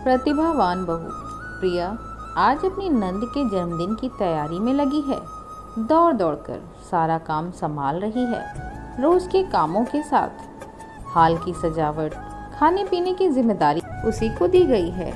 प्रतिभावान बहू प्रिया आज अपनी नंद के जन्मदिन की तैयारी में लगी है। दौड़ दौड़ कर सारा काम संभाल रही है। रोज के कामों के साथ हाल की सजावट, खाने पीने की जिम्मेदारी उसी को दी गई है।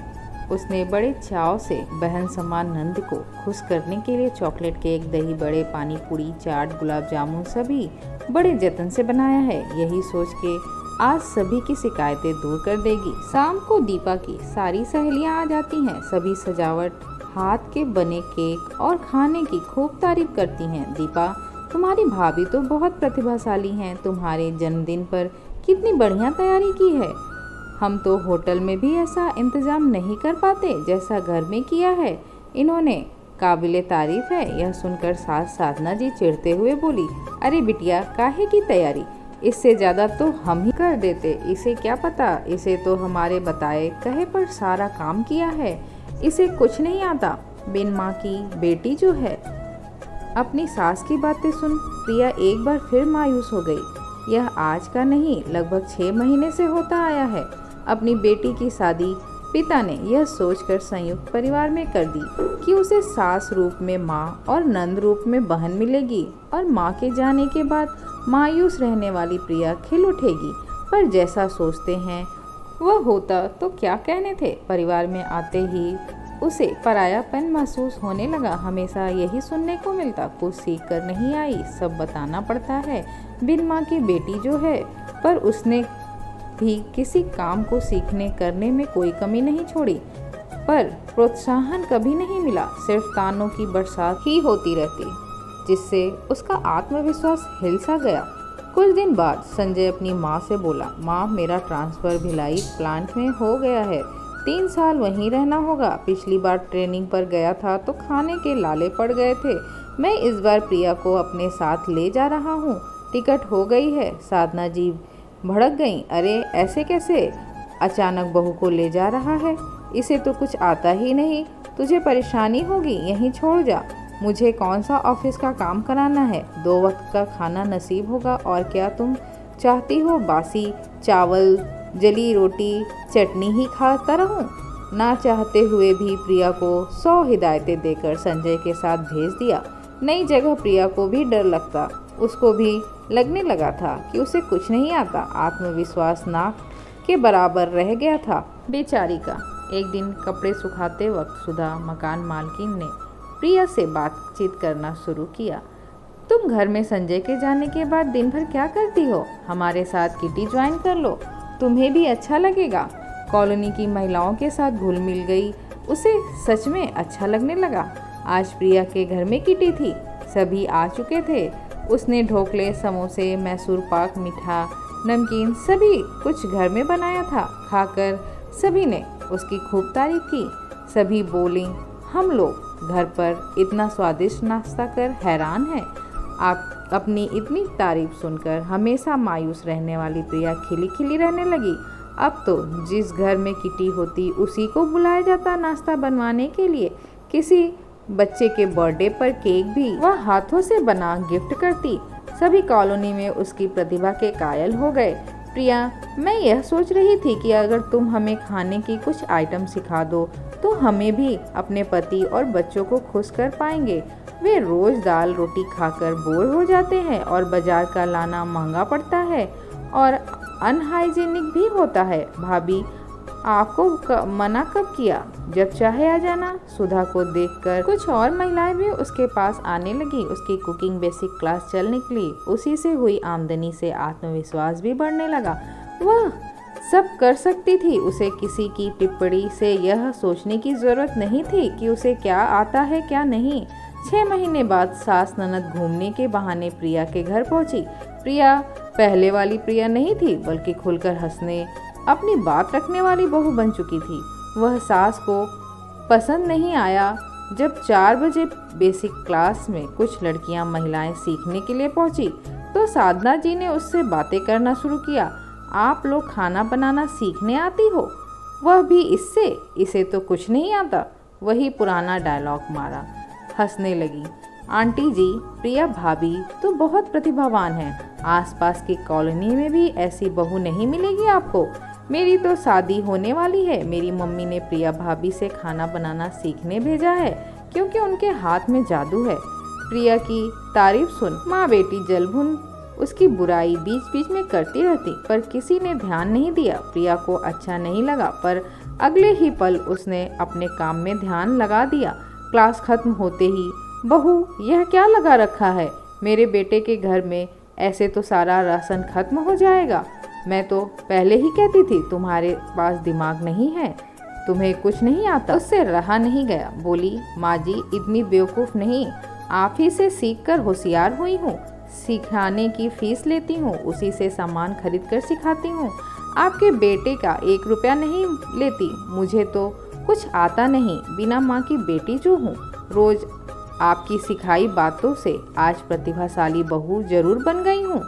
उसने बड़े चाव से बहन समान नंद को खुश करने के लिए चॉकलेट केक, दही बड़े, पानी पूरी, चाट, गुलाब जामुन सभी बड़े जतन से बनाया है। यही सोच के आज सभी की शिकायतें दूर कर देगी। शाम को दीपा की सारी सहेलियां आ जाती हैं। सभी सजावट, हाथ के बने केक और खाने की खूब तारीफ करती हैं। दीपा, तुम्हारी भाभी तो बहुत प्रतिभाशाली हैं। तुम्हारे जन्मदिन पर कितनी बढ़िया तैयारी की है। हम तो होटल में भी ऐसा इंतजाम नहीं कर पाते जैसा घर में किया है इन्होंने। काबिले तारीफ है। यह सुनकर सास साधना जी चिढ़ते हुए बोली, अरे बिटिया, काहे की तैयारी, इससे ज़्यादा तो हम ही कर देते। इसे क्या पता, इसे तो हमारे बताए कहे पर सारा काम किया है। इसे कुछ नहीं आता। बिन माँ की बेटी जो है। अपनी सास की बातें सुन प्रिया एक बार फिर मायूस हो गई। यह आज का नहीं, लगभग 6 महीने से होता आया है। अपनी बेटी की शादी पिता ने यह सोचकर संयुक्त परिवार में कर दी कि उसे सास रूप में माँ और नंद रूप में बहन मिलेगी और माँ के जाने के बाद मायूस रहने वाली प्रिया खिल उठेगी। पर जैसा सोचते हैं वह होता तो क्या कहने थे। परिवार में आते ही उसे परायापन महसूस होने लगा। हमेशा यही सुनने को मिलता, कुछ सीख कर नहीं आई, सब बताना पड़ता है। बिन माँ की बेटी जो है, पर उसने भी किसी काम को सीखने करने में कोई कमी नहीं छोड़ी। पर प्रोत्साहन कभी नहीं मिला, सिर्फ तानों की बरसात ही होती रहती, जिससे उसका आत्मविश्वास हिल सा गया। कुछ दिन बाद संजय अपनी माँ से बोला, माँ, मेरा ट्रांसफ़र भिलाई प्लांट में हो गया है। 3 साल वहीं रहना होगा। पिछली बार ट्रेनिंग पर गया था तो खाने के लाले पड़ गए थे। मैं इस बार प्रिया को अपने साथ ले जा रहा हूँ। टिकट हो गई है। साधना जी भड़क गईं, अरे ऐसे कैसे अचानक बहू को ले जा रहा है, इसे तो कुछ आता ही नहीं। तुझे परेशानी होगी, यहीं छोड़ जा। मुझे कौन सा ऑफिस का काम कराना है, 2 वक्त का खाना नसीब होगा। और क्या तुम चाहती हो बासी चावल, जली रोटी, चटनी ही खाता रहूं? ना चाहते हुए भी प्रिया को 100 हिदायतें देकर संजय के साथ भेज दिया। नई जगह प्रिया को भी डर लगता। उसको भी लगने लगा था कि उसे कुछ नहीं आता। आत्मविश्वास नाक के बराबर रह गया था बेचारी का। एक दिन कपड़े सुखाते वक्त सुधा मकान मालकिन ने प्रिया से बातचीत करना शुरू किया। तुम घर में संजय के जाने के बाद दिन भर क्या करती हो? हमारे साथ किटी ज्वाइन कर लो, तुम्हें भी अच्छा लगेगा। कॉलोनी की महिलाओं के साथ घुल मिल गई। उसे सच में अच्छा लगने लगा। आज प्रिया के घर में किटी थी। सभी आ चुके थे। उसने ढोकले, समोसे, मैसूर पाक, मीठा, नमकीन सभी कुछ घर में बनाया था। खाकर सभी ने उसकी खूब तारीफ की। सभी बोली, हम लोग घर पर इतना स्वादिष्ट नाश्ता कर हैरान हैं। आप अपनी इतनी तारीफ सुनकर हमेशा मायूस रहने वाली प्रिया खिली खिली रहने लगी। अब तो जिस घर में किटी होती उसी को बुलाया जाता नाश्ता बनवाने के लिए। किसी बच्चे के बर्थडे पर केक भी वह हाथों से बना गिफ्ट करती। सभी कॉलोनी में उसकी प्रतिभा के कायल हो गए। प्रिया, मैं यह सोच रही थी कि अगर तुम हमें खाने की कुछ आइटम सिखा दो तो हमें भी अपने पति और बच्चों को खुश कर पाएंगे। वे रोज दाल रोटी खाकर बोर हो जाते हैं और बाजार का लाना महंगा पड़ता है और अनहाइजीनिक भी होता है। भाभी, आपको मना कब किया? जब चाहे आ जाना। सुधा को देखकर कुछ और महिलाएं भी उसके पास आने लगी। उसकी कुकिंग बेसिक क्लास चल निकली। उसी से हुई आमदनी से आत्मविश्वास भी बढ़ने लगा। वह सब कर सकती थी। उसे किसी की टिप्पणी से यह सोचने की जरूरत नहीं थी कि उसे क्या आता है क्या नहीं। 6 महीने बाद सास ननद घूमने के बहाने प्रिया के घर पहुंची। प्रिया पहले वाली प्रिया नहीं थी, बल्कि खुलकर हंसने, अपनी बात रखने वाली बहू बन चुकी थी। वह सास को पसंद नहीं आया जब 4 बजे बेसिक क्लास में कुछ लड़कियां महिलाएं सीखने के लिए पहुंची तो साधना जी ने उससे बातें करना शुरू किया। आप लोग खाना बनाना सीखने आती हो? वह भी इससे? इसे तो कुछ नहीं आता। वही पुराना डायलॉग मारा। हंसने लगी। आंटी जी, प्रिया भाभी तो बहुत प्रतिभावान हैं। आसपास की कॉलोनी में भी ऐसी बहू नहीं मिलेगी आपको। मेरी तो शादी होने वाली है। मेरी मम्मी ने प्रिया भाभी से खाना बनाना सीखने भेजा है क्योंकि उनके हाथ में जादू है। प्रिया की तारीफ सुन माँ बेटी जलभुन उसकी बुराई बीच बीच में करती रहती, पर किसी ने ध्यान नहीं दिया। प्रिया को अच्छा नहीं लगा, पर अगले ही पल उसने अपने काम में ध्यान लगा दिया। क्लास खत्म होते ही, बहू यह क्या लगा रखा है? मेरे बेटे के घर में ऐसे तो सारा राशन खत्म हो जाएगा। मैं तो पहले ही कहती थी तुम्हारे पास दिमाग नहीं है, तुम्हें कुछ नहीं आता। उससे रहा नहीं गया। बोली, माँ जी इतनी बेवकूफ़ नहीं, आप ही से सीख कर होशियार हुई हूँ। सिखाने की फीस लेती हूँ, उसी से सामान खरीद कर सिखाती हूँ। आपके बेटे का 1 रुपया नहीं लेती। मुझे तो कुछ आता नहीं, बिना माँ की बेटी जो हूँ। रोज़ आपकी सिखाई बातों से आज प्रतिभाशाली बहू जरूर बन गई हूँ।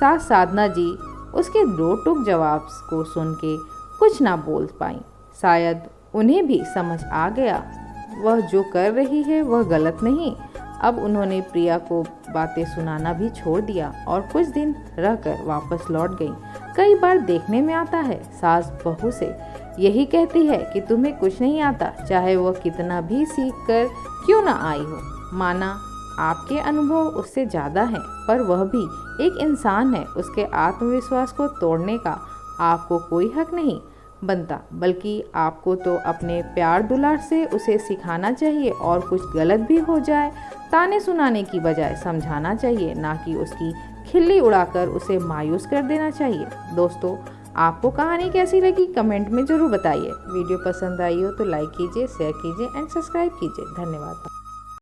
साथ साधना जी उसके दो टूक जवाब को सुन के कुछ ना बोल पाई। शायद उन्हें भी समझ आ गया वह जो कर रही है वह गलत नहीं। अब उन्होंने प्रिया को बातें सुनाना भी छोड़ दिया और कुछ दिन रहकर वापस लौट गई। कई बार देखने में आता है सास बहू से यही कहती है कि तुम्हें कुछ नहीं आता, चाहे वह कितना भी सीख कर क्यों ना आई हो। माना आपके अनुभव उससे ज़्यादा हैं, पर वह भी एक इंसान है। उसके आत्मविश्वास को तोड़ने का आपको कोई हक नहीं बनता, बल्कि आपको तो अपने प्यार दुलार से उसे सिखाना चाहिए। और कुछ गलत भी हो जाए ताने सुनाने की बजाय समझाना चाहिए, ना कि उसकी खिल्ली उड़ाकर उसे मायूस कर देना चाहिए। दोस्तों, आपको कहानी कैसी लगी कमेंट में ज़रूर बताइए। वीडियो पसंद आई हो तो लाइक कीजिए, शेयर कीजिए एंड सब्सक्राइब कीजिए। धन्यवाद।